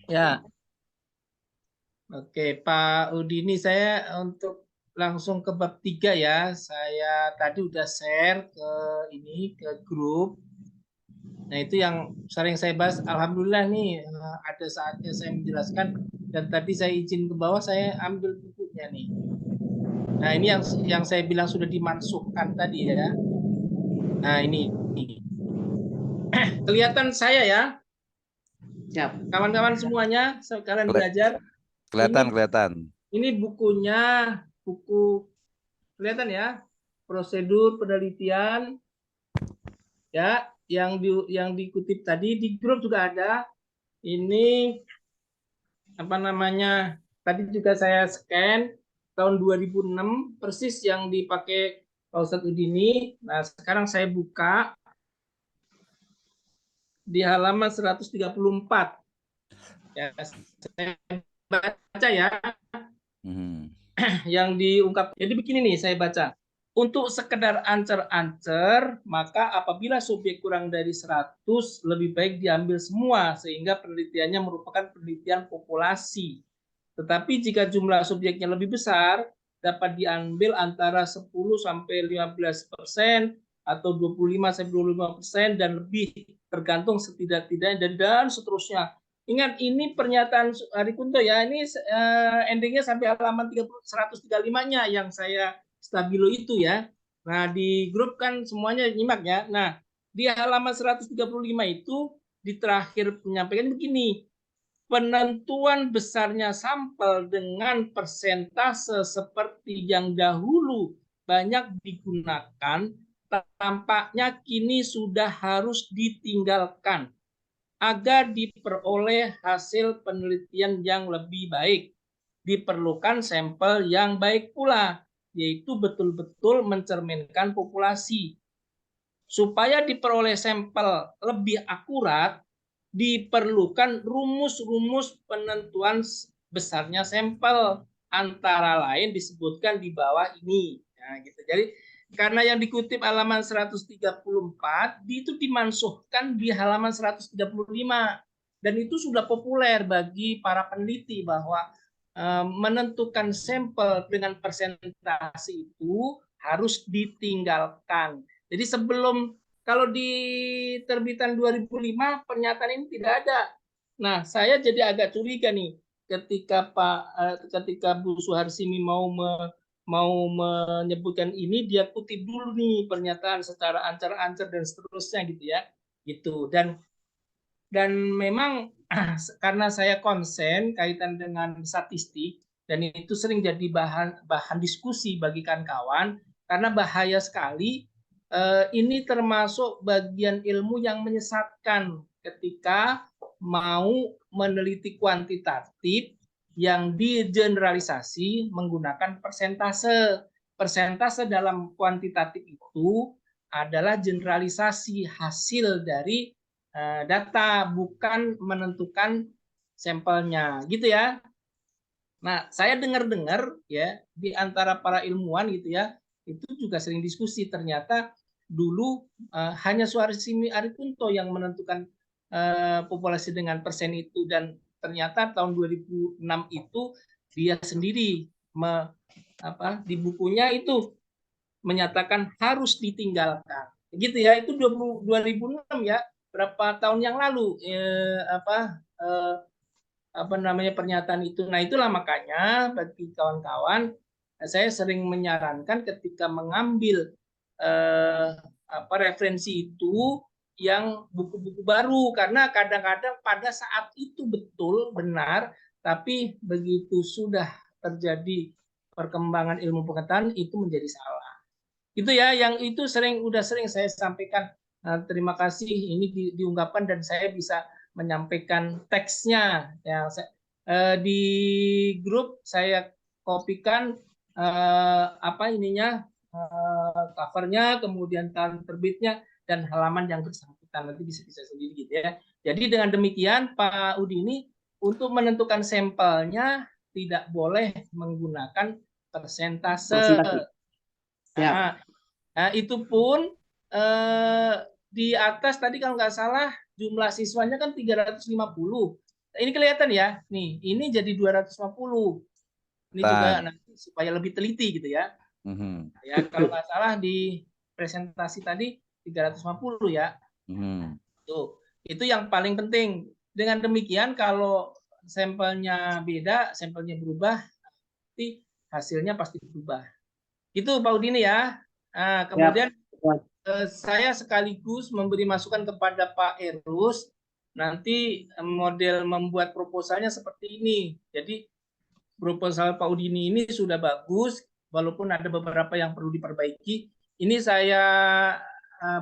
Ya, oke Pak Udini, saya untuk langsung ke bab 3 ya. Saya tadi udah share ke grup. Nah, itu yang sering saya bahas. Alhamdulillah nih ada saatnya saya menjelaskan, dan tadi saya izin ke bawah, saya ambil bukunya nih. Nah, ini yang saya bilang sudah dimansuhkan tadi ya. Nah, ini kelihatan saya ya. Kawan-kawan semuanya, sekarang belajar. Kelihatan, Ini kelihatan. ini bukunya, buku kelihatan ya, prosedur penelitian ya, yang dikutip tadi di grup juga ada. Ini apa namanya? Tadi juga saya scan tahun 2006 persis yang dipakai Pak Ustadz Udini. Nah, sekarang saya buka di halaman 134. Ya, saya baca ya yang diungkap. Jadi begini nih saya baca. Untuk sekedar ancer-ancer, maka apabila subjek kurang dari 100, lebih baik diambil semua sehingga penelitiannya merupakan penelitian populasi. Tetapi jika jumlah subjeknya lebih besar, dapat diambil antara 10 sampai 15% atau 25 sampai 25% dan lebih, tergantung setidak-tidaknya dan seterusnya. Ingat, ini pernyataan Ari Kunto ya, ini endingnya sampai halaman 135-nya yang saya stabilo itu ya. Nah, di grup kan semuanya nyimak ya. Nah, di halaman 135 itu di terakhir menyampaikan begini. Penentuan besarnya sampel dengan persentase seperti yang dahulu banyak digunakan tampaknya kini sudah harus ditinggalkan agar diperoleh hasil penelitian yang lebih baik. Diperlukan sampel yang baik pula, yaitu betul-betul mencerminkan populasi. Supaya diperoleh sampel lebih akurat, diperlukan rumus-rumus penentuan besarnya sampel, antara lain disebutkan di bawah ini. Nah, gitu. Jadi karena yang dikutip halaman 134 itu dimansuhkan di halaman 135, dan itu sudah populer bagi para peneliti bahwa menentukan sampel dengan persentase itu harus ditinggalkan. Jadi sebelum, kalau di terbitan 2005 pernyataan ini tidak ada. Nah, saya jadi agak curiga nih ketika Bu Suharsini mau menyebutkan ini, dia kutip dulu nih pernyataan secara ancar-ancar dan seterusnya gitu ya. Gitu. Dan memang karena saya konsen kaitan dengan statistik, dan itu sering jadi bahan diskusi bagi kawan-kawan, karena bahaya sekali. Ini termasuk bagian ilmu yang menyesatkan ketika mau meneliti kuantitatif yang digeneralisasi menggunakan persentase. Persentase dalam kuantitatif itu adalah generalisasi hasil dari data, bukan menentukan sampelnya, gitu ya. Nah, saya dengar-dengar ya di antara para ilmuwan gitu ya, itu juga sering diskusi, ternyata dulu hanya Suharsini Arikunto yang menentukan populasi dengan persen itu, dan ternyata tahun 2006 itu dia sendiri di bukunya itu menyatakan harus ditinggalkan. Gitu ya, itu 2006 ya, berapa tahun yang lalu apa namanya pernyataan itu. Nah, itulah makanya bagi kawan-kawan saya sering menyarankan ketika mengambil referensi itu yang buku-buku baru, karena kadang-kadang pada saat itu betul benar, tapi begitu sudah terjadi perkembangan ilmu pengetahuan itu menjadi salah. Itu ya, yang itu udah sering saya sampaikan. Terima kasih ini diungkapkan dan saya bisa menyampaikan teksnya ya. Di grup saya kopikan covernya, kemudian tahun terbitnya dan halaman yang bersangkutan, nanti bisa sendiri gitu ya. Jadi dengan demikian Pak Udini, untuk menentukan sampelnya tidak boleh menggunakan persentase. Nah, itu pun di atas tadi kalau nggak salah jumlah siswanya kan 350. ini kelihatan ya. Nih, ini jadi 250. Ini juga nanti supaya lebih teliti gitu ya. Ya, kalau nggak salah di presentasi tadi 350 ya. Tuh, itu yang paling penting. Dengan demikian kalau sampelnya beda, sampelnya berubah, nanti hasilnya pasti berubah. Itu Pak Udini ya. Nah, kemudian saya sekaligus memberi masukan kepada Pak Erus, nanti model membuat proposalnya seperti ini. Jadi proposal Pak Udini ini sudah bagus, walaupun ada beberapa yang perlu diperbaiki. Ini saya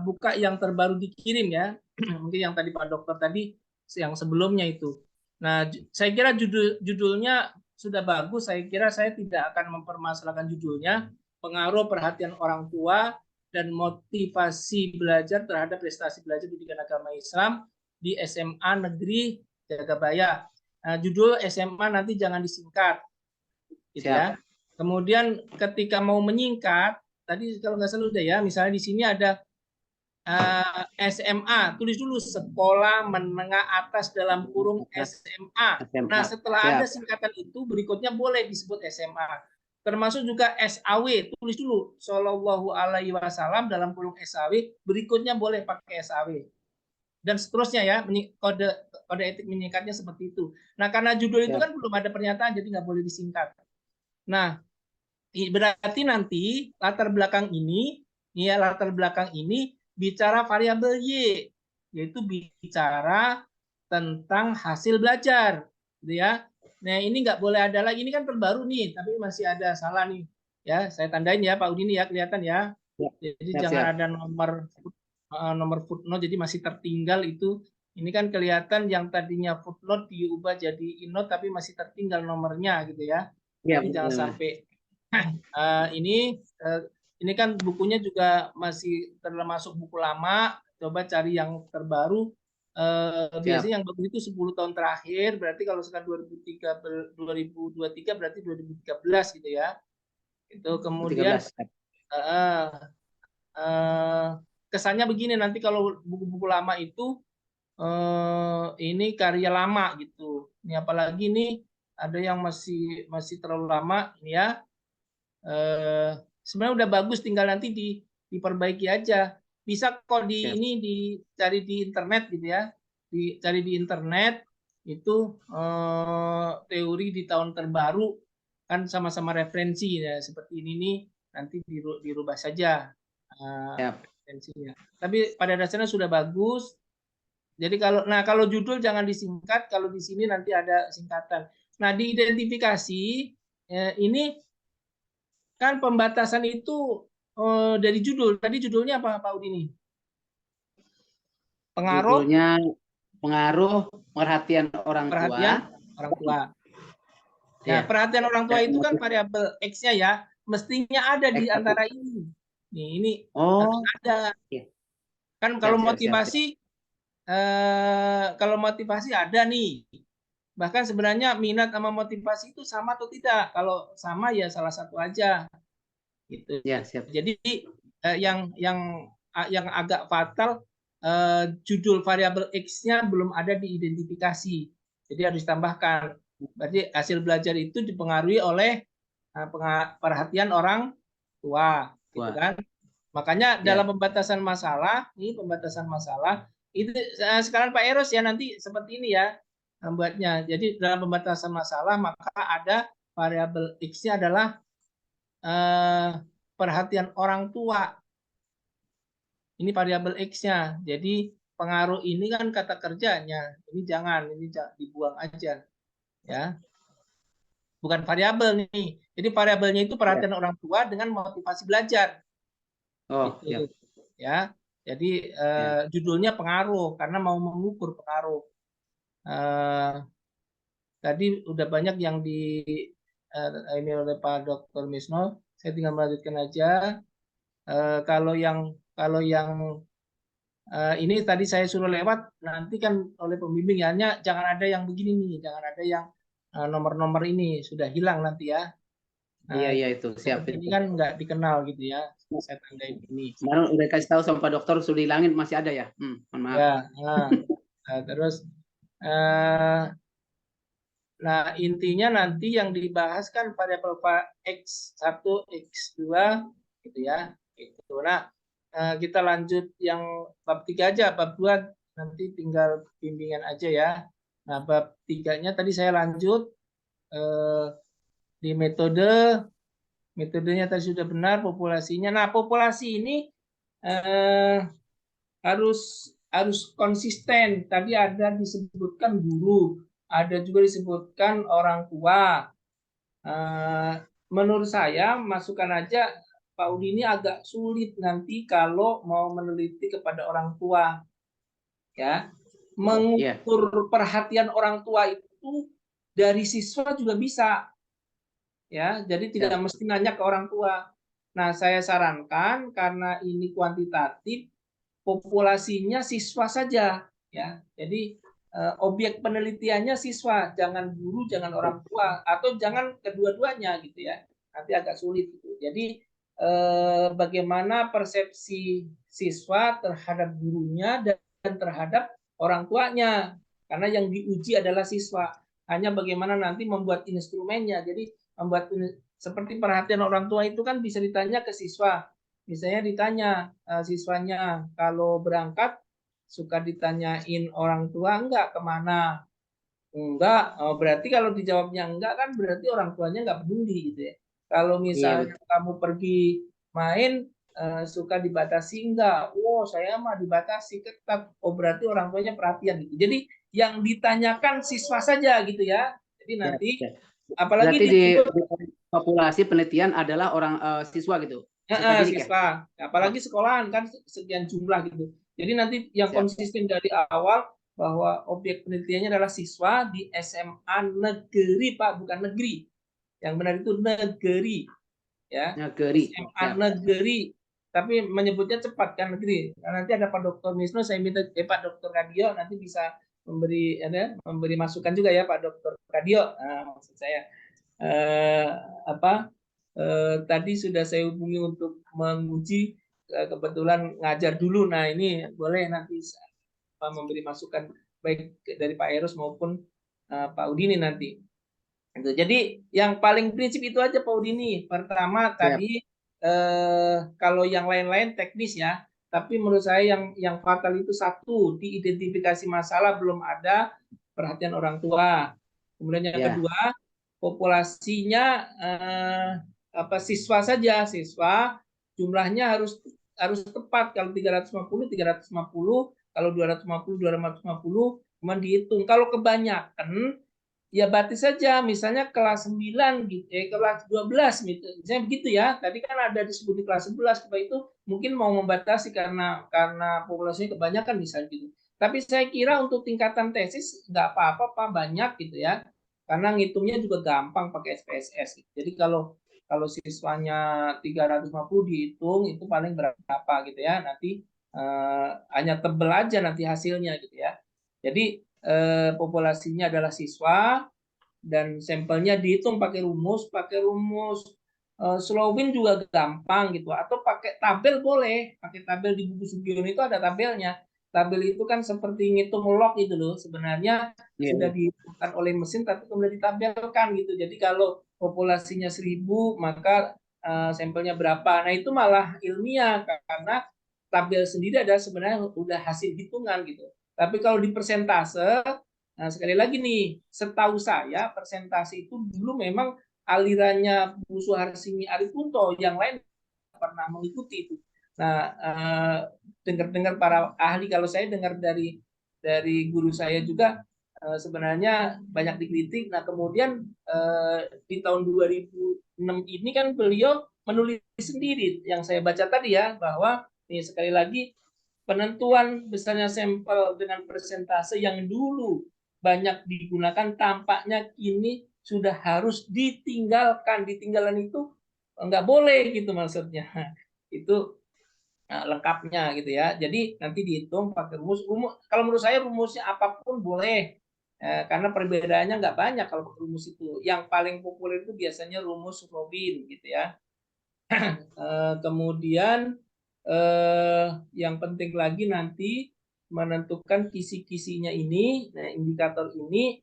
buka yang terbaru dikirim ya, mungkin yang tadi Pak Dokter tadi, yang sebelumnya itu. Nah, saya kira judulnya sudah bagus. Saya kira saya tidak akan mempermasalahkan judulnya. Pengaruh perhatian orang tua dan motivasi belajar terhadap prestasi belajar pendidikan agama Islam di SMA Negeri Jagabaya. Judul SMA nanti jangan disingkat, gitu ya. Kemudian ketika mau menyingkat, tadi kalau nggak salah udah ya, misalnya di sini ada SMA, tulis dulu sekolah menengah atas dalam kurung SMA. Nah, setelah ada singkatan itu, berikutnya boleh disebut SMA. Termasuk juga SAW, tulis dulu Shallallahu Alaihi Wasallam dalam kurung SAW, berikutnya boleh pakai SAW. Dan seterusnya ya, kode etik menyingkatnya seperti itu. Nah, karena judul itu kan belum ada pernyataan, jadi nggak boleh disingkat. Nah, berarti nanti latar belakang ini bicara variabel Y, yaitu bicara tentang hasil belajar, gitu ya. Nah, ini nggak boleh ada lagi, ini kan terbaru nih, tapi masih ada salah nih. Ya, saya tandain ya Pak Udini ya, kelihatan ya. Jadi jangan ada nomor footnote, jadi masih tertinggal itu. Ini kan kelihatan yang tadinya footnote diubah jadi innote, tapi masih tertinggal nomornya gitu ya. Jadi jangan sampai ini kan bukunya juga masih termasuk buku lama. Coba cari yang terbaru. Biasanya yang bagus itu 10 tahun terakhir. Berarti kalau sekarang 2023 berarti 2013 gitu ya. Itu kemudian kesannya begini, nanti kalau buku-buku lama itu ini karya lama gitu. Ini apalagi nih ada yang masih terlalu lama ini ya. Sebenarnya udah bagus, tinggal nanti diperbaiki aja. Bisa kok ini dicari di internet gitu ya. Dicari di internet itu teori di tahun terbaru kan sama-sama referensi ya, seperti ini nih, nanti dirubah saja referensinya. Tapi pada dasarnya sudah bagus. Jadi kalau judul jangan disingkat, kalau di sini nanti ada singkatan. Nah, di identifikasi ini kan pembatasan itu dari judul. Tadi judulnya apa Pak Udini? Pengaruh perhatian orang tua. Nah, perhatian orang tua itu kan variabel X-nya ya, mestinya ada di antara ini. Nih, ini harus ada. Kan kalau motivasi ada nih. Bahkan sebenarnya minat sama motivasi itu sama atau tidak? Kalau sama ya salah satu aja. Gitu. Jadi yang agak fatal, judul variabel X-nya belum ada di identifikasi. Jadi harus ditambahkan. Berarti hasil belajar itu dipengaruhi oleh perhatian orang tua, gitu kan? Makanya dalam pembatasan masalah, itu sekarang Pak Eros ya nanti seperti ini ya membuatnya. Jadi dalam pembatasan masalah maka ada variabel X-nya adalah perhatian orang tua. Ini variabel X-nya. Jadi pengaruh ini kan kata kerjanya. Ini dibuang aja. Ya. Bukan variabel nih. Jadi variabelnya itu perhatian orang tua dengan motivasi belajar. Gitu. Ya. Jadi judulnya pengaruh karena mau mengukur pengaruh. Tadi udah banyak yang ini oleh Pak Dr. Misno. Saya tinggal melanjutkan aja. Kalau yang ini tadi saya suruh lewat, nanti kan oleh pembimbing ya, jangan ada yang begini nih, jangan ada yang nomor-nomor ini sudah hilang nanti ya. Iya itu siap. Ini kan nggak dikenal gitu ya. Saya tandain ini. Kemarin udah kasih tahu sama Pak Dokter sudah hilangin, masih ada ya. Mohon maaf. Ya, terus Nah, intinya nanti yang dibahas kan variabel X1, X2 gitu ya. Gitu. Nah, kita lanjut yang bab 3 aja, bab 2 nanti tinggal bimbingan aja ya. Nah, bab 3-nya tadi saya lanjut di metodenya tadi sudah benar, populasinya. Nah, populasi ini harus konsisten. Tadi ada disebutkan guru, ada juga disebutkan orang tua. Menurut saya masukan aja Pak Udi ini agak sulit nanti kalau mau meneliti kepada orang tua, ya. Mengukur perhatian orang tua itu dari siswa juga bisa, ya. Jadi tidak mesti nanya ke orang tua. Nah, saya sarankan karena ini kuantitatif, populasinya siswa saja, ya. Jadi objek penelitiannya siswa, jangan guru, jangan orang tua, atau jangan kedua-duanya gitu ya. Nanti agak sulit gitu. Jadi bagaimana persepsi siswa terhadap gurunya dan terhadap orang tuanya. Karena yang diuji adalah siswa. Hanya bagaimana nanti membuat instrumennya. Jadi membuat seperti perhatian orang tua itu kan bisa ditanya ke siswa. Misalnya ditanya siswanya kalau berangkat suka ditanyain orang tua enggak kemana, enggak, berarti kalau dijawabnya enggak kan berarti orang tuanya enggak peduli gitu ya. Kalau misalnya kamu pergi main suka dibatasi enggak, oh saya mah dibatasi ketat, oh berarti orang tuanya perhatian gitu. Jadi yang ditanyakan siswa saja gitu ya. Jadi nanti apalagi berarti di populasi penelitian adalah orang siswa gitu, peserta didik ya. siswa, apalagi sekolahan kan sekian jumlah gitu. Jadi nanti yang konsisten dari awal bahwa objek penelitiannya adalah siswa di SMA negeri Pak, bukan negeri. Yang benar itu negeri, ya. Negeri. SMA negeri. Tapi menyebutnya cepat kan negeri. Nah, nanti ada Pak Dr. Misno, saya minta Pak Dr. Kadio nanti bisa memberi masukan juga ya Pak Dr. Kadio. Nah, maksud saya tadi sudah saya hubungi untuk menguji, kebetulan ngajar dulu. Nah ini boleh nanti memberi masukan baik dari Pak Eros maupun Pak Udini nanti. Jadi yang paling prinsip itu aja Pak Udini. Pertama tadi kalau yang lain-lain teknis ya, tapi menurut saya yang fatal itu satu, diidentifikasi masalah belum ada perhatian orang tua. Kemudian yang kedua, populasinya siswa saja, siswa jumlahnya harus tepat. Kalau 350, kalau 250, kemudian dihitung. Kalau kebanyakan ya berarti saja misalnya kelas 9 gitu, kelas 12 misalnya begitu ya. Tadi kan ada disebut di kelas 11, supaya itu mungkin mau membatasi karena populasinya kebanyakan misalnya gitu. Tapi saya kira untuk tingkatan tesis nggak apa-apa Pak, banyak gitu ya. Karena ngitungnya juga gampang pakai SPSS gitu. Jadi kalau siswanya 350 dihitung itu paling berapa gitu ya. Nanti hanya tebel aja nanti hasilnya gitu ya. Jadi populasinya adalah siswa dan sampelnya dihitung pakai rumus Slowin juga gampang gitu, atau pakai tabel boleh, pakai tabel di buku Sugiono itu ada tabelnya. Tabel itu kan seperti ngitung log gitu loh, sebenarnya sudah dihitungkan oleh mesin tapi kemudian ditabelkan gitu. Jadi kalau populasinya 1000 maka sampelnya berapa. Nah itu malah ilmiah karena tabel sendiri ada sebenarnya udah hasil hitungan gitu. Tapi kalau di persentase, nah sekali lagi nih, setahu saya persentase itu dulu memang alirannya Bu Suharsini Arifunto, yang lain pernah mengikuti itu. Nah, dengar-dengar para ahli, kalau saya dengar dari guru saya juga sebenarnya banyak dikritik. Nah, kemudian di tahun 2006 ini kan beliau menulis sendiri yang saya baca tadi ya, bahwa nih sekali lagi penentuan besarnya sampel dengan persentase yang dulu banyak digunakan tampaknya kini sudah harus ditinggalkan. Ditinggalan itu nggak boleh gitu maksudnya. Itu lengkapnya gitu ya. Jadi nanti dihitung pakai rumus. Kalau menurut saya rumusnya apapun boleh. Karena perbedaannya nggak banyak kalau rumus itu. Yang paling populer itu biasanya rumus Robin gitu ya. Kemudian yang penting lagi nanti menentukan kisi-kisinya ini, nah indikator ini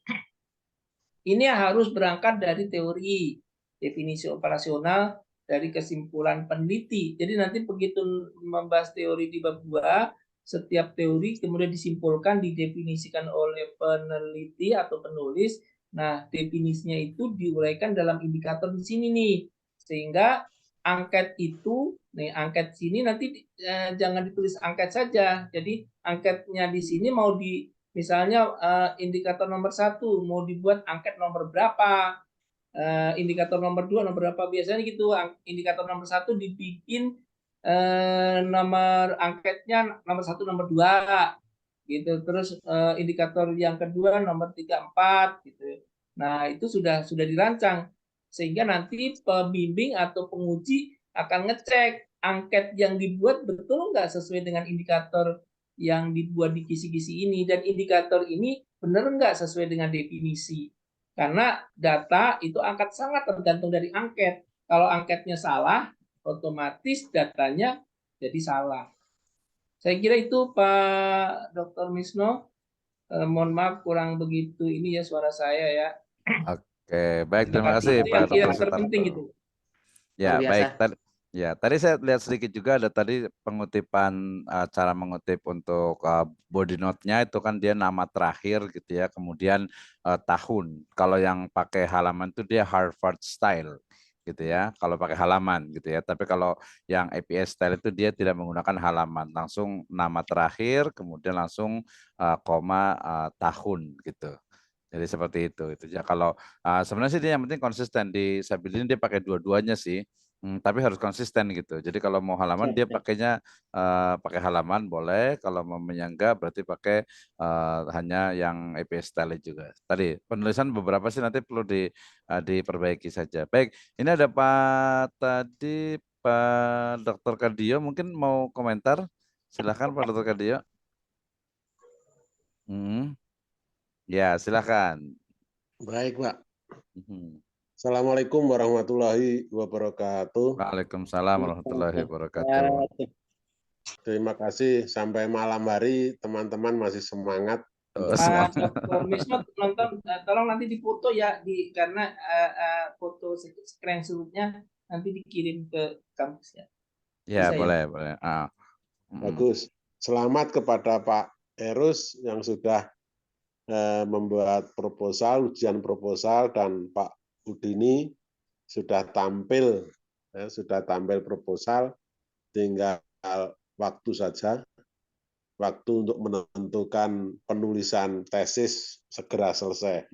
ini harus berangkat dari teori, definisi operasional dari kesimpulan peneliti. Jadi nanti begitu membahas teori di bab 2, setiap teori kemudian disimpulkan, didefinisikan oleh peneliti atau penulis. Nah, definisinya itu diuraikan dalam indikator di sini nih. Sehingga angket itu, nih angket sini nanti jangan ditulis angket saja. Jadi angketnya di sini mau di misalnya indikator nomor 1 mau dibuat angket nomor berapa, indikator nomor 2 nomor berapa, biasanya gitu. Indikator nomor 1 dibikin nomor angketnya nomor 1 nomor 2 gitu. Terus indikator yang kedua nomor 3 4 gitu. Nah, itu sudah dirancang sehingga nanti pembimbing atau penguji akan ngecek angket yang dibuat betul nggak sesuai dengan indikator yang dibuat di kisi-kisi ini, dan indikator ini benar nggak sesuai dengan definisi. Karena data itu akan sangat tergantung dari angket. Kalau angketnya salah, otomatis datanya jadi salah. Saya kira itu Pak Dr. Misno. Mohon maaf kurang begitu ini ya suara saya ya. Oke, baik, terima Tapi kasih itu Pak yang Dr. terpenting Sutarto. itu. Ya, Luar biasa. baik. Tadi saya lihat sedikit juga ada tadi pengutipan cara mengutip untuk body note-nya itu kan dia nama terakhir gitu ya, kemudian tahun. Kalau yang pakai halaman itu dia Harvard style gitu ya, kalau pakai halaman gitu ya. Tapi kalau yang APS style itu dia tidak menggunakan halaman, langsung nama terakhir, kemudian langsung koma tahun gitu. Jadi seperti itu ya. Kalau sebenarnya sih dia yang penting konsisten di Sabilin, dia pakai dua-duanya sih. Tapi harus konsisten gitu. Jadi kalau mau halaman dia pakainya pakai halaman boleh, kalau mau menyangga berarti pakai hanya yang EPS style juga. Tadi penulisan beberapa sih nanti perlu diperbaiki saja. Baik, ini ada Pak Dr. Kadio mungkin mau komentar. Silakan Pak Dr. Kadio. Ya, silakan. Baik, Pak. Mhm. Assalamualaikum warahmatullahi wabarakatuh. Waalaikumsalam warahmatullahi wabarakatuh. Terima kasih. Sampai malam hari teman-teman masih semangat. Semangat. Dr. Misno nonton, tolong nanti difoto ya, karena foto screenshot-nya nanti dikirim ke kampus ya. Ya, Bisa ya? boleh, boleh. Bagus. Selamat kepada Pak Erus yang sudah membuat proposal, ujian proposal, dan Pak Udini sudah tampil proposal, tinggal waktu saja, waktu untuk menentukan penulisan tesis segera selesai.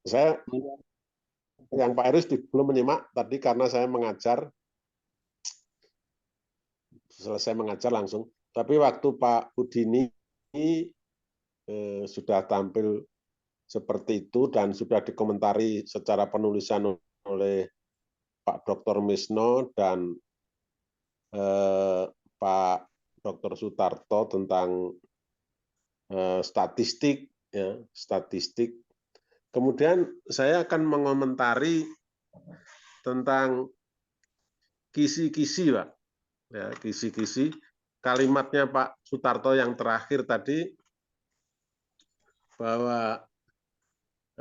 Saya yang Pak Erus belum menyimak tadi karena saya selesai mengajar langsung. Tapi waktu Pak Udini sudah tampil seperti itu dan sudah dikomentari secara penulisan oleh Pak Dr. Misno dan Pak Dr. Sutarto tentang statistik, ya, statistik. Kemudian saya akan mengomentari tentang kisi-kisi, Pak. Ya, kisi-kisi. Kalimatnya Pak Sutarto yang terakhir tadi bahwa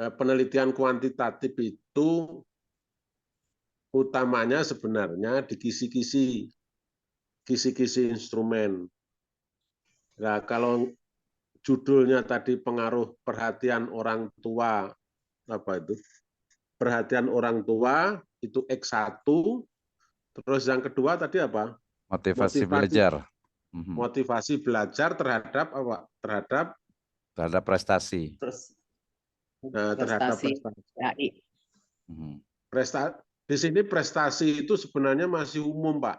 penelitian kuantitatif itu utamanya sebenarnya di kisi-kisi instrumen. Nah, kalau judulnya tadi pengaruh perhatian orang tua, apa itu? Perhatian orang tua itu X1, terus yang kedua tadi apa? Motivasi belajar. Motivasi belajar terhadap apa? Terhadap prestasi. Terhadap prestasi. Di sini prestasi itu sebenarnya masih umum, Pak.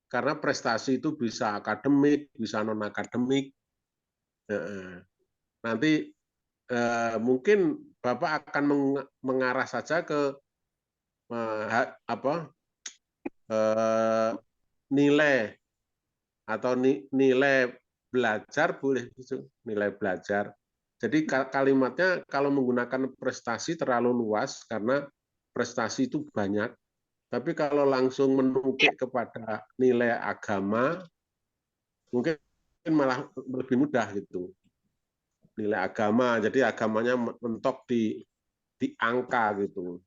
Karena prestasi itu bisa akademik, bisa non-akademik. Nanti mungkin Bapak akan mengarah saja ke nilai atau nilai belajar, boleh nilai belajar. Jadi kalimatnya kalau menggunakan prestasi terlalu luas karena prestasi itu banyak. Tapi kalau langsung menukik kepada nilai agama, mungkin malah lebih mudah gitu. nilai agama. Jadi agamanya mentok di angka gitu.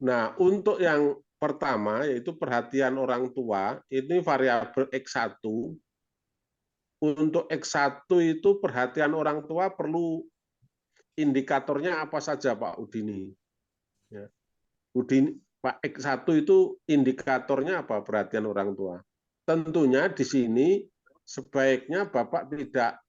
Nah, untuk yang pertama yaitu perhatian orang tua, ini variabel X1. Untuk X1 itu perhatian orang tua perlu indikatornya apa saja Pak Udini? Ya. Udini Pak X1 itu indikatornya apa perhatian orang tua? Tentunya di sini sebaiknya Bapak tidak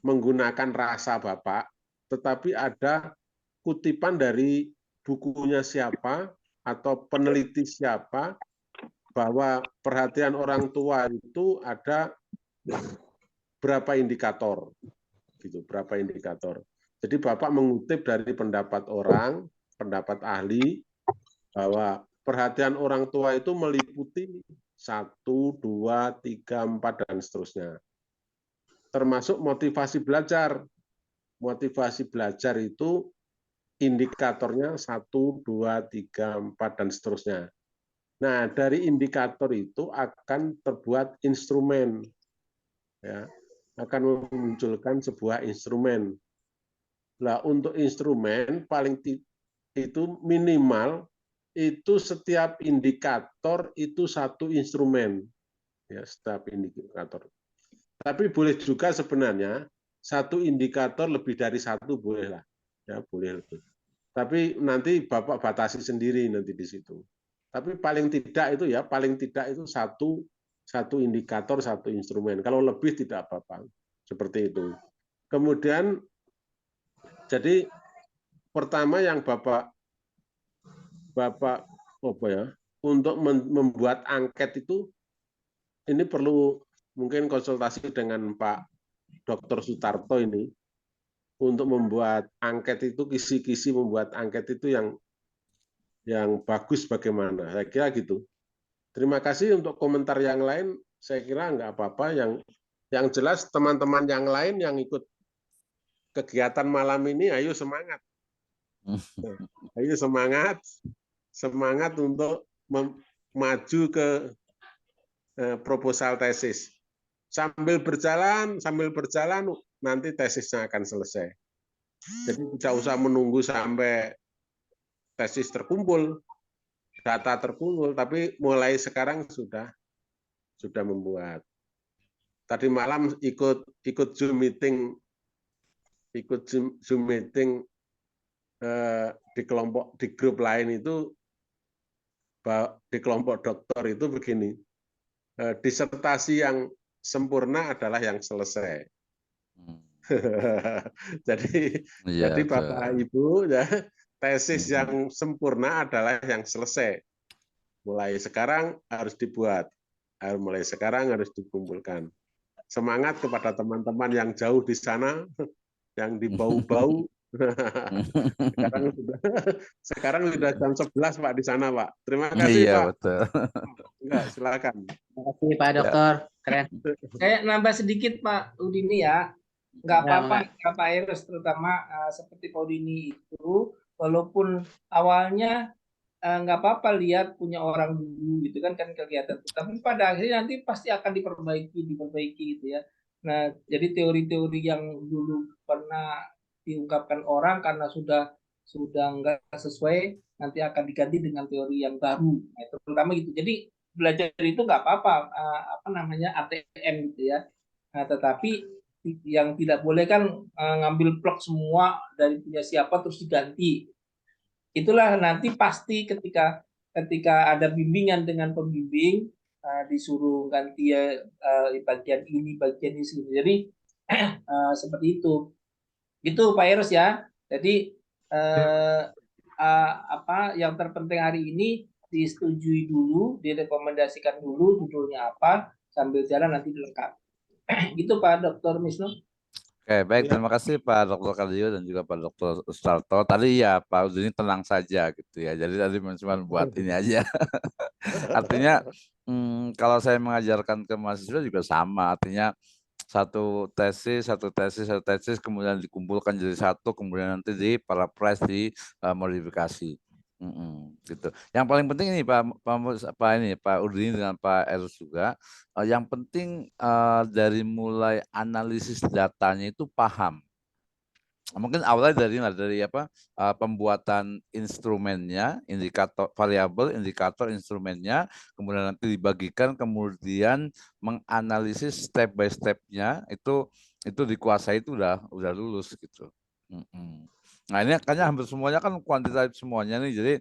menggunakan rasa Bapak, tetapi ada kutipan dari bukunya siapa atau peneliti siapa bahwa perhatian orang tua itu ada berapa indikator, gitu, berapa indikator. Jadi Bapak mengutip dari pendapat orang, pendapat ahli, bahwa perhatian orang tua itu meliputi 1, 2, 3, 4, dan seterusnya. Termasuk motivasi belajar. Motivasi belajar itu indikatornya 1, 2, 3, 4, dan seterusnya. Nah, dari indikator itu akan terbuat instrumen, ya, akan memunculkan sebuah instrumen. Nah, untuk instrumen paling itu minimal itu setiap indikator itu satu instrumen, ya, setiap indikator. Tapi boleh juga sebenarnya satu indikator lebih dari satu boleh lah, ya boleh lebih. Tapi nanti Bapak batasi sendiri nanti di situ. Tapi paling tidak itu satu indikator, satu instrumen. Kalau lebih tidak apa-apa. Seperti itu. Kemudian jadi pertama yang Bapak apa ya? Untuk membuat angket itu ini perlu mungkin konsultasi dengan Pak Dr. Sutarto ini untuk membuat angket itu, kisi-kisi membuat angket itu yang bagus bagaimana. Saya kira gitu. Terima kasih untuk komentar yang lain. Saya kira nggak apa-apa. Yang jelas teman-teman yang lain yang ikut kegiatan malam ini, ayo semangat. Ayo semangat. Semangat untuk maju ke proposal tesis. Sambil berjalan nanti tesisnya akan selesai. Jadi tidak usah menunggu sampai tesis terkumpul, data terkumpul, tapi mulai sekarang sudah membuat. Tadi malam ikut Zoom meeting, di grup lain itu, di kelompok dokter itu begini, disertasi yang sempurna adalah yang selesai. Jadi Bapak Ibu, ya, tesis yang sempurna adalah yang selesai. Mulai sekarang harus dibuat, mulai sekarang harus dikumpulkan. Semangat kepada teman-teman yang jauh di sana, yang di bau-bau. Sekarang sudah jam 11 Pak di sana Pak. Terima kasih Iya, Pak. betul. Enggak, silakan. Terima kasih Pak Dokter. Keren. Saya nambah sedikit Pak Udini ya. Nggak Ya, apa-apa Pak Eros, terutama seperti Pak Udini itu, walaupun awalnya nggak apa-apa lihat punya orang dulu gitu kan kegiatan itu, tapi pada akhirnya nanti pasti akan diperbaiki gitu ya. Nah, jadi teori-teori yang dulu pernah diungkapkan orang karena sudah nggak sesuai, nanti akan diganti dengan teori yang baru. Nah, itu terutama gitu. Jadi belajar itu nggak apa-apa, apa namanya ATM gitu ya. Nah, tetapi yang tidak boleh kan ngambil plug semua dari punya siapa terus diganti. Itulah nanti pasti ketika ada bimbingan dengan pembimbing, disuruh ganti bagian ini jadi seperti itu Pak Eros ya. Jadi apa yang terpenting hari ini disetujui dulu, direkomendasikan dulu judulnya apa, sambil jalan nanti dilengkapi. Gitu Pak Dr. Misnu. Oke, baik. Terima kasih Pak Dr. Kadio dan juga Pak Dr. Sutarto. Tadi ya Pak Udini tenang saja gitu ya. Jadi tadi cuma buat ini aja. Artinya kalau saya mengajarkan ke mahasiswa juga sama. Artinya satu tesis kemudian dikumpulkan jadi satu, kemudian nanti di paraphrase, di modifikasi. Gitu. Yang paling penting ini Pak Udin dengan Pak Erus juga, yang penting dari mulai analisis datanya itu paham. Mungkin awalnya dari pembuatan instrumennya, indikator variabel, indikator instrumennya, kemudian nanti dibagikan, kemudian menganalisis step by step-nya itu dikuasai, itu udah lulus gitu. Nah ini kayaknya hampir semuanya kan kuantitatif semuanya nih, jadi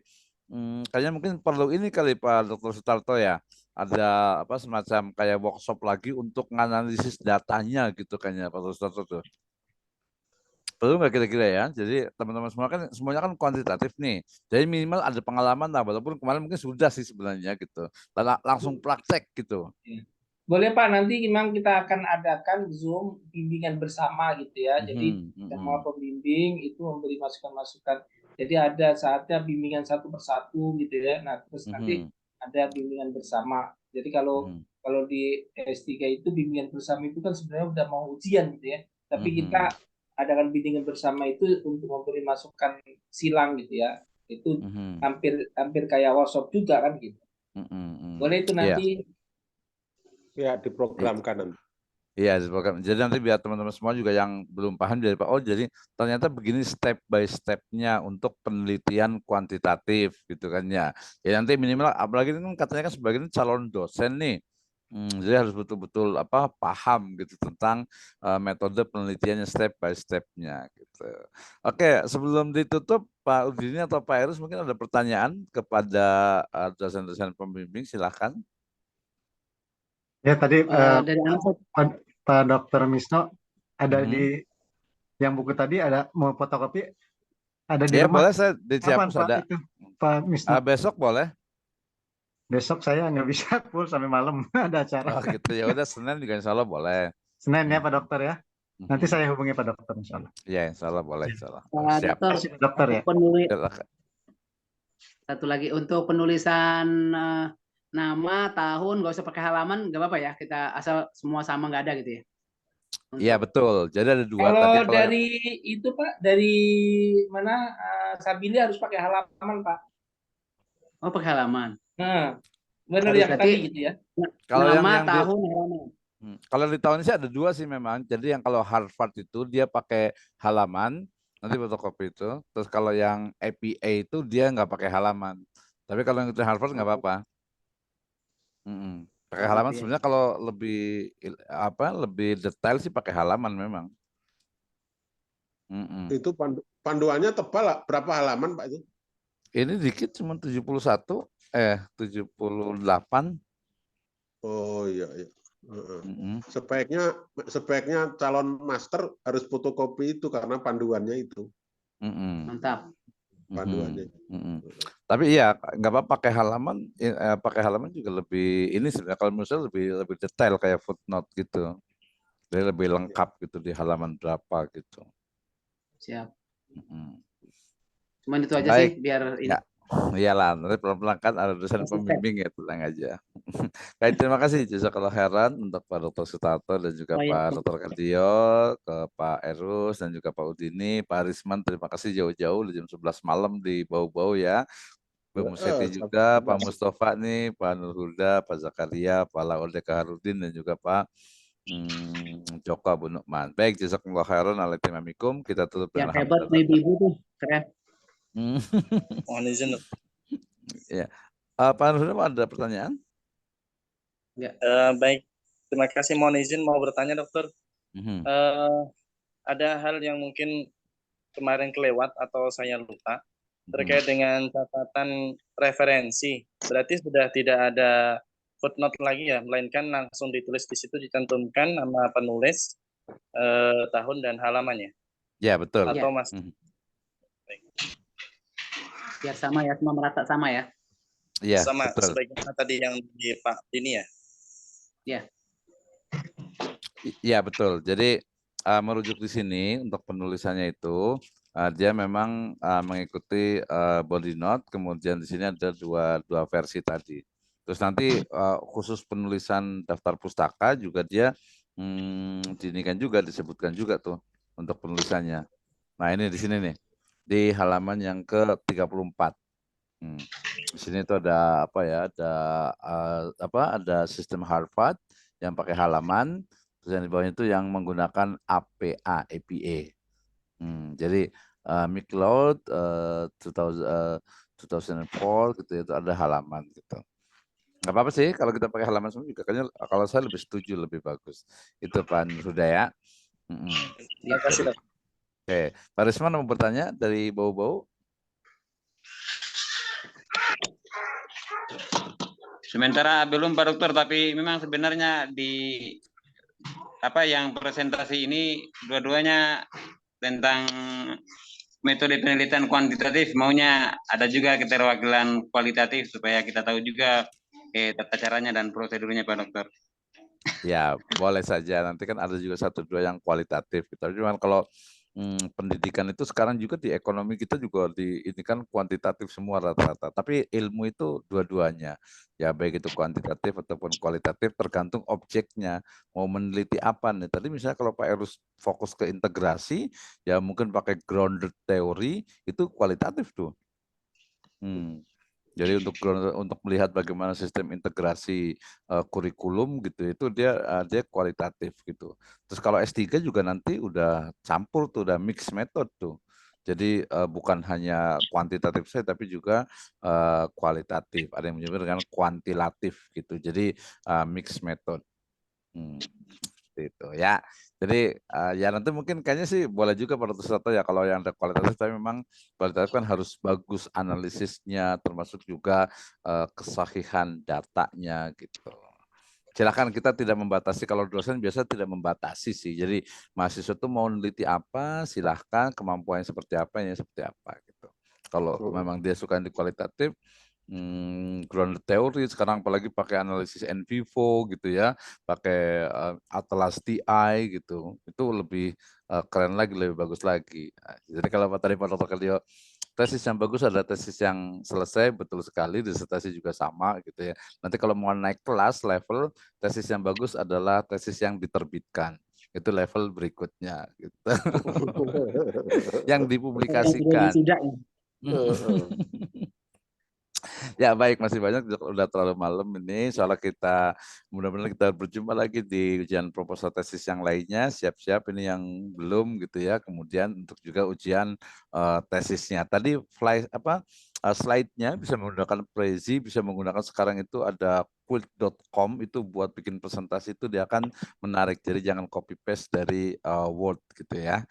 kayaknya mungkin perlu ini kali Pak Dr. Sutarto ya, ada semacam kayak workshop lagi untuk menganalisis datanya gitu kayaknya Pak Dr. Sutarto tuh. Perlu nggak kira-kira ya? Jadi teman-teman semua kan semuanya kan kuantitatif nih. Jadi minimal ada pengalaman lah, walaupun kemarin mungkin sudah sih sebenarnya gitu. Langsung praktek gitu. Boleh Pak, nanti memang kita akan adakan Zoom bimbingan bersama gitu ya. Jadi semua pembimbing itu memberi masukan-masukan. Jadi ada saatnya bimbingan satu persatu gitu ya. Nah terus nanti ada bimbingan bersama. Jadi kalau di S3 itu bimbingan bersama itu kan sebenarnya udah mau ujian gitu ya. Tapi kita adakan bimbingan bersama itu untuk memberi masukan silang gitu ya. Itu hampir kayak workshop juga kan gitu. Boleh itu nanti. Ya, diprogramkan nanti. Iya, jadi nanti biar teman-teman semua juga yang belum paham jadi Pak, jadi ternyata begini step by step-nya untuk penelitian kuantitatif gitu kan ya. Ya nanti minimal, apalagi ini kan katanya kan sebagian calon dosen nih. Jadi harus betul-betul paham gitu tentang metode penelitiannya step by step-nya gitu. Oke, sebelum ditutup Pak Udini atau Pak Erus mungkin ada pertanyaan kepada dosen-dosen pembimbing, silakan. Ya tadi dari Pak Dr. Misno ada di yang buku tadi, ada mau fotokopi, ada di ya, rumah. boleh, saya di Ciapus ada. Itu, Pak Misno? Besok boleh. Besok saya nggak bisa full sampai malam, ada acara. Oh gitu, ya udah Senin juga insya Allah boleh. Senin ya Pak Dokter ya. Nanti saya hubungi Pak Dokter insya Allah. Iya insya Allah boleh. Insya Allah. Siap. Dokter ya. Satu lagi untuk penulisan nama, tahun, nggak usah pakai halaman, nggak apa-apa ya, kita asal semua sama, nggak ada gitu ya. Iya betul, jadi ada dua. Kalau dari itu Pak, dari mana Sabili harus pakai halaman Pak. Oh pakai halaman. Nah, benar yang tadi gitu ya. Kalau nama, tahun, halaman. Kalau di tahun ini sih ada dua sih memang. Jadi yang kalau Harvard itu dia pakai halaman, nanti fotokopi itu. Terus kalau yang APA itu dia nggak pakai halaman. Tapi kalau yang itu Harvard nggak apa-apa. Pakai halaman sebenarnya kalau lebih detail sih pakai halaman memang. Itu panduannya tebal, berapa halaman Pak itu? Ini dikit, cuma 78. Oh iya. Sebaiknya calon master harus fotokopi itu karena panduannya itu. Mantap. Panduannya. Tapi iya nggak apa-apa pakai halaman. Pakai halaman juga lebih ini sebenarnya, kalau menurut saya lebih detail kayak footnote gitu. Jadi lebih lengkap gitu di halaman berapa gitu. Siap. Cuman itu aja Baik. sih biar ini. Iyalah, nanti pelan-pelan kan ada dosen pembimbing ya, tenang aja. Baik, terima kasih jazakallah khairan untuk Pak Dr. Sutarto dan juga Pak Dr. Kardio, ke Pak Erus dan juga Pak Udini, Pak Arisman, terima kasih jauh-jauh di jam 11 malam di bau-bau ya. Pak Museti juga, Pak Mustafa nih, Pak Nurhuda, Pak Zakaria, Pak Laode Kaharudin dan juga Pak Joko Abu Nukman. Baik, jazakallah khairan alaikum. Kita tutup dengan hebat nih ibu tuh, keren. Mohon izin. Ya. Pak Nurhuda ada pertanyaan? Ya. Baik, terima kasih. Mohon izin mau bertanya dokter. Ada hal yang mungkin kemarin kelewat atau saya lupa terkait dengan catatan referensi. Berarti sudah tidak ada footnote lagi ya, melainkan langsung ditulis di situ, dicantumkan nama penulis, tahun dan halamannya. Ya betul. Atau mas. Biar sama ya, semua merata sama ya. Iya. Sama betul. sebagaimana tadi yang di Pak ini ya. Iya. Iya betul. Jadi merujuk di sini untuk penulisannya itu dia memang mengikuti body note, kemudian di sini ada dua versi tadi. Terus nanti khusus penulisan daftar pustaka juga dia disebutkan juga tuh untuk penulisannya. Nah ini di sini nih di halaman yang ke-34. Di sini tuh ada apa ya? Ada ada sistem Harvard yang pakai halaman, terus yang di bawahnya itu yang menggunakan APA. Jadi McLeod 2004 gitu itu ada halaman gitu. Nggak apa-apa sih kalau kita pakai halaman semua juga, kayaknya kalau saya lebih setuju, lebih bagus. Itu Pak Nurdaya. Terima kasih, Dok. Oke, Pak Risman mau bertanya dari bau-bau? Sementara belum Pak Dokter, tapi memang sebenarnya di apa yang presentasi ini dua-duanya tentang metode penelitian kuantitatif, maunya ada juga keterwakilan kualitatif supaya kita tahu juga tata caranya dan prosedurnya Pak Dokter. Ya, boleh saja. Nanti kan ada juga 1-2 yang kualitatif. Gitu. Cuman kalau pendidikan itu sekarang juga di ekonomi kita juga ini kan kuantitatif semua rata-rata. Tapi ilmu itu dua-duanya. Ya baik itu kuantitatif ataupun kualitatif tergantung objeknya. Mau meneliti apa nih. Tadi misalnya kalau Pak Erus fokus ke integrasi, ya mungkin pakai grounded theory, itu kualitatif tuh. Jadi untuk melihat bagaimana sistem integrasi kurikulum gitu, itu dia kualitatif gitu. Terus kalau S3 juga nanti udah campur tuh, udah mix method tuh. Jadi bukan hanya kuantitatif saja tapi juga kualitatif. Ada yang menyebut dengan kuantilatif gitu. Jadi mix method. Itu ya. Jadi ya nanti mungkin kayaknya sih boleh juga pada satu ya kalau yang ada kualitatif, tapi memang kualitatif kan harus bagus analisisnya, termasuk juga kesahihan datanya gitu. Silakan, kita tidak membatasi, kalau dosen biasa tidak membatasi sih. Jadi mahasiswa itu mau meneliti apa, silahkan, kemampuannya seperti apa, ini seperti apa gitu. Kalau memang dia suka di kualitatif, grounded theory sekarang apalagi pakai analisis in vivo gitu ya, pakai Atlas TI gitu, itu lebih keren lagi, lebih bagus lagi. Jadi kalau tadi Pak Dr. Kelio, tesis yang bagus adalah tesis yang selesai, betul sekali, disertasi juga sama gitu ya. Nanti kalau mau naik kelas level, tesis yang bagus adalah tesis yang diterbitkan. Itu level berikutnya gitu. Yang dipublikasikan. Ya baik, masih banyak, udah terlalu malam ini. Soalnya kita mudah-mudahan kita berjumpa lagi di ujian proposal tesis yang lainnya. Siap-siap ini yang belum gitu ya. Kemudian untuk juga ujian tesisnya. Tadi slide-nya bisa menggunakan Prezi, bisa menggunakan sekarang itu ada quilt.com, itu buat bikin presentasi itu dia akan menarik. Jadi jangan copy paste dari Word gitu ya.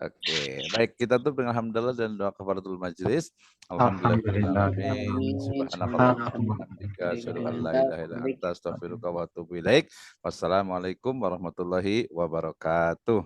Oke, baik, kita tutup dengan hamdalah dan doa kafaratul majelis. Alhamdulillahirrahmanirrahim. Wassalamualaikum warahmatullahi wabarakatuh.